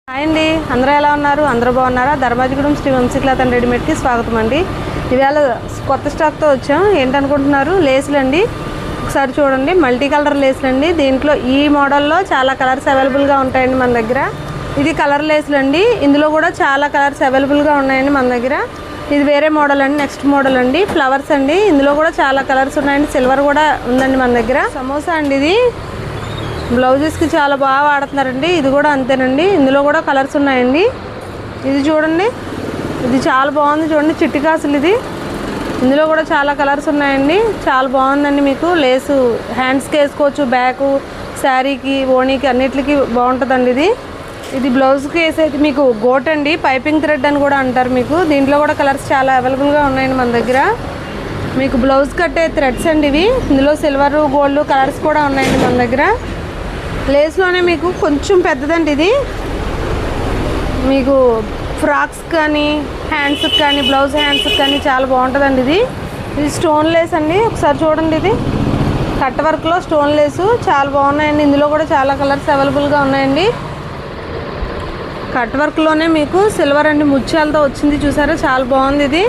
Hi అండి, అందరూ ఎలా ఉన్నారు? అందరూ బాగున్నారా? ధర్మాజిగూడెం శ్రీ వంశీ క్లాత్ అండ్ రెడీమేడ్కి స్వాగతం అండి. ఇవాళ కొత్త స్టాక్తో వచ్చాం. ఏంటనుకుంటున్నారు? లేసులు అండి. ఒకసారి చూడండి, మల్టీ కలర్ లేసులు అండి. దీంట్లో ఈ మోడల్లో చాలా కలర్స్ అవైలబుల్గా ఉంటాయండి మన దగ్గర. ఇది కలర్ లేసులు అండి. ఇందులో కూడా చాలా కలర్స్ అవైలబుల్గా ఉన్నాయండి మన దగ్గర. ఇది వేరే మోడల్ అండి, నెక్స్ట్ మోడల్ అండి. ఫ్లవర్స్ అండి. ఇందులో కూడా చాలా కలర్స్ ఉన్నాయండి. సిల్వర్ కూడా ఉందండి మన దగ్గర. సమోసా అండి. ఇది బ్లౌజెస్కి చాలా బాగా వాడుతున్నారండి. ఇది కూడా అంతేనండి. ఇందులో కూడా కలర్స్ ఉన్నాయండి. ఇది చూడండి, ఇది చాలా బాగుంది చూడండి, చిట్టి కాసులు. ఇది ఇందులో కూడా చాలా కలర్స్ ఉన్నాయండి. చాలా బాగుందండి. మీకు లేసు హ్యాండ్స్కి వేసుకోవచ్చు, బ్యాక్ శారీకి, ఓణీకి అన్నిటికి బాగుంటుందండి. ఇది బ్లౌజ్కి వేసేది మీకు గోట్ అండి, పైపింగ్ థ్రెడ్ అని కూడా అంటారు. మీకు దీంట్లో కూడా కలర్స్ చాలా అవైలబుల్గా ఉన్నాయండి మన దగ్గర. మీకు బ్లౌజ్ కట్టే థ్రెడ్స్ అండి ఇవి. ఇందులో సిల్వర్, గోల్డ్ కలర్స్ కూడా ఉన్నాయండి మన దగ్గర. లేస్లోనే మీకు కొంచెం పెద్దదండి ఇది. మీకు ఫ్రాక్స్ కానీ, హ్యాండ్స్కి కానీ, బ్లౌజ్ హ్యాండ్స్కి కానీ చాలా బాగుంటుందండి. ఇది స్టోన్ లేస్ అండి. ఒకసారి చూడండి, ఇది కట్ వర్క్లో స్టోన్ లేసు చాలా బాగున్నాయండి. ఇందులో కూడా చాలా కలర్స్ అవైలబుల్గా ఉన్నాయండి. కట్ వర్క్లోనే మీకు సిల్వర్ అండి, ముత్యాలతో వచ్చింది చూసారా, చాలా బాగుంది.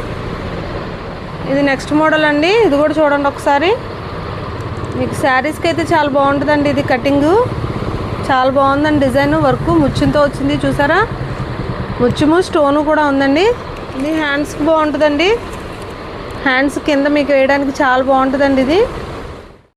ఇది నెక్స్ట్ మోడల్ అండి. ఇది కూడా చూడండి ఒకసారి. మీకు శారీస్కి అయితే చాలా బాగుంటుందండి. ఇది కటింగు చాలా బాగుందండి. డిజైన్ వర్క్ ముత్యంతో వచ్చింది చూసారా, ముత్యము స్టోను కూడా ఉందండి. ఇది హ్యాండ్స్కి బాగుంటుందండి. హ్యాండ్స్ కింద మీకు వేయడానికి చాలా బాగుంటుందండి. ఇది